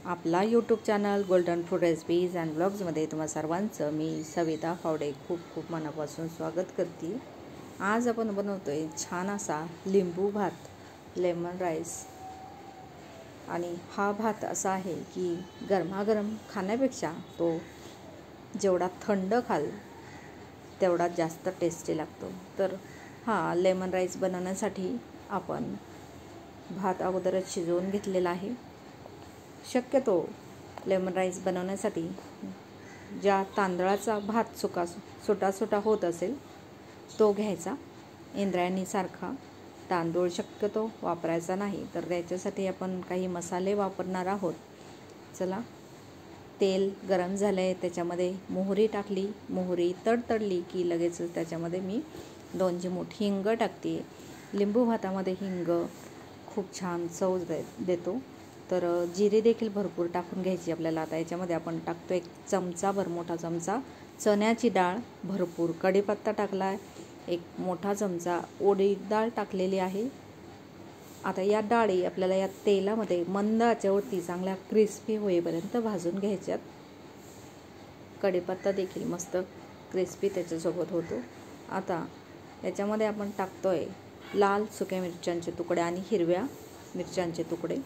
आपला YouTube channel Golden Food Recipes and ब्लॉग्समध्ये तुम्हा सर्वांचं मी सविता फावडे खूप खूप मनापासून स्वागत करते। आज आपण बनवतोय छान असा लिंबू भात, लेमन राईस। आणि हा भात असा आहे की गरमागरम खाण्यापेक्षा तो जेवढा थंड खाल तेवढा जास्त टेस्टी लागतो। तर हा लेमन राईस बनवण्यासाठी आपण भात अगोदरच शिजवून घेतलेला आहे। शक्यतो लेमन राईस बनवण्यासाठी ज्या तांदळाचा भात सुटा होत असेल तो घ्यायचा। इंद्रायणीसारखा तांदूळ शक्यतो वापरायचा नाही। तर त्याच्यासाठी आपण काही मसाले वापरणार आहोत। चला, तेल गरम झाले, त्याच्यामध्ये मोहरी टाकली। मोहरी तडतडली की लगेच त्याच्यामध्ये मी 2 चिमूट हिंग टाकते। लिंबू भातामध्ये हिंग खूप छान चव देतो। तर जिरे देखील भरपूर टाकून घ्यायची आपल्याला। आता याच्यामध्ये आपण टाकतो 1 चमचाभर, मोठा चमचा चण्याची डाळ, भरपूर कढीपत्ता टाकला, 1 मोठा चमचा उडीद डाळ टाकलेली आहे। आता या डाळी आपल्याला या तेलामध्ये मंद आचेवरती चांगल्या क्रिस्पी होईपर्यंत भाजून घ्यायच्यात। कढीपत्ता देखील मस्त क्रिस्पी त्याच्यासोबत होतो। आता याच्यामध्ये आपण टाकतोय लाल सुक्या मिरच्यांचे तुकडे आणि हिरव्या मिरच्यांचे तुकडे।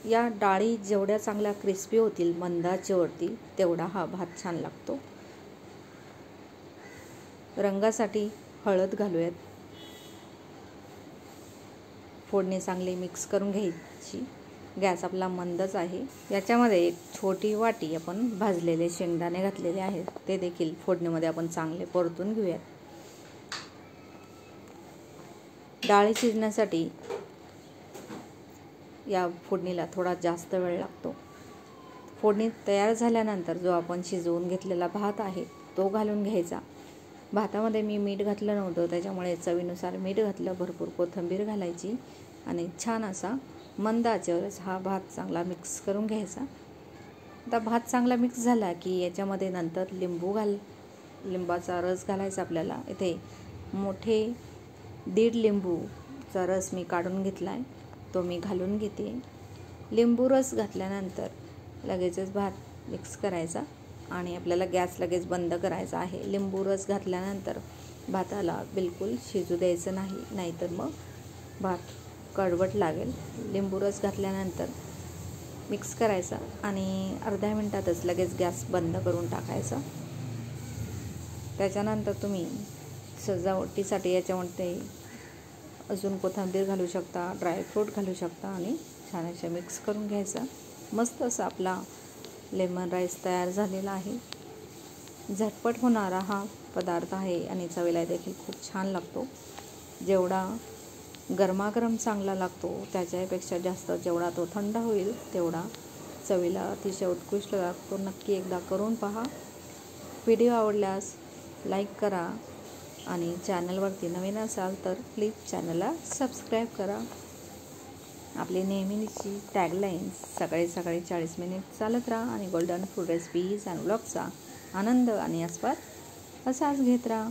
या डाळी जेवढ्या चांगल्या क्रिस्पी होतील मंद आचेवरती तेवढा हा भात छान लागतो। रंगासाठी हळद घालूयात। फोडणी चांगली मिक्स करून घ्यायची। गॅस आपला मंदच आहे। याच्यामध्ये 1 छोटी वाटी आपण भाजलेले शेंगदाणे घातलेले आहेत, ते देखील फोडणीमध्ये आपण चांगले परतून घेऊयात। डाळी शिजण्यासाठी या फोडणीला थोडा जास्त वेळ लागतो। फोडणी तयार झाल्यानंतर जो आपण शिजवून घेतलेला भात आहे तो घालून घ्यायचा। भातामध्ये मी मीठ घातलं नव्हतं, त्याच्यामुळे चवीनुसार मीठ घातलं। भरपूर कोथिंबीर घालायची आणि छान असा मंद आचेवरच हा भात चांगला मिक्स करून घ्यायचा। आता भात चांगला मिक्स झाला की याच्यामध्ये नंतर लिंबाचा रस घालायचा आपल्याला। इथे मोठे 1.5 लिंबूचा रस मी काढून घेतला आहे, तो मी घालून घेते। लिंबू रस घातल्यानंतर लगेचच भात मिक्स करायचा आणि आपल्याला गॅस लगेच बंद करायचा आहे। लिंबू रस घातल्यानंतर भाताला बिलकुल शिजू द्यायचं नाही, नाहीतर मग भात कडवट लागेल। लिंबू रस घातल्यानंतर मिक्स करायचा आणि अर्ध्या मिनिटातच लगेच गॅस बंद करून टाकायचा। त्याच्यानंतर तुम्ही सजावटीसाठी याच्यामध्ये अजून कोथिंबीर घालू शकता, ड्रायफ्रूट घालू शकता आणि छान असे मिक्स करून घ्यायचा। मस्त असा आपला लेमन राईस तयार झालेला आहे। झटपट होणारा हा पदार्थ आहे आणि चवीला देखील खूप छान लागतो। जेवढा गरमागरम चांगला लागतो त्याच्यापेक्षा जास्त जेवढा तो थंड होईल तेवढा चवीला अतिशय उत्कृष्ट लागतो। नक्की एकदा करून पहा। व्हिडिओ आवडल्यास लाईक करा आणि चॅनलवरती नवीन असाल तर प्लीज चॅनलला सबस्क्राईब करा। आपली नेहमीची टॅगलाईन सकाळी 40 मिनिट चालत राहा आणि गोल्डन फूड रेसिपीज अँड ब्लॉगचा आनंद आणि आस्वाद असाच घेत राहा।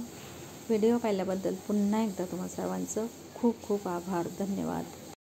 व्हिडिओ पाहिल्याबद्दल पुन्हा एकदा तुम्हा सर्वांचं खूप खूप आभार, धन्यवाद।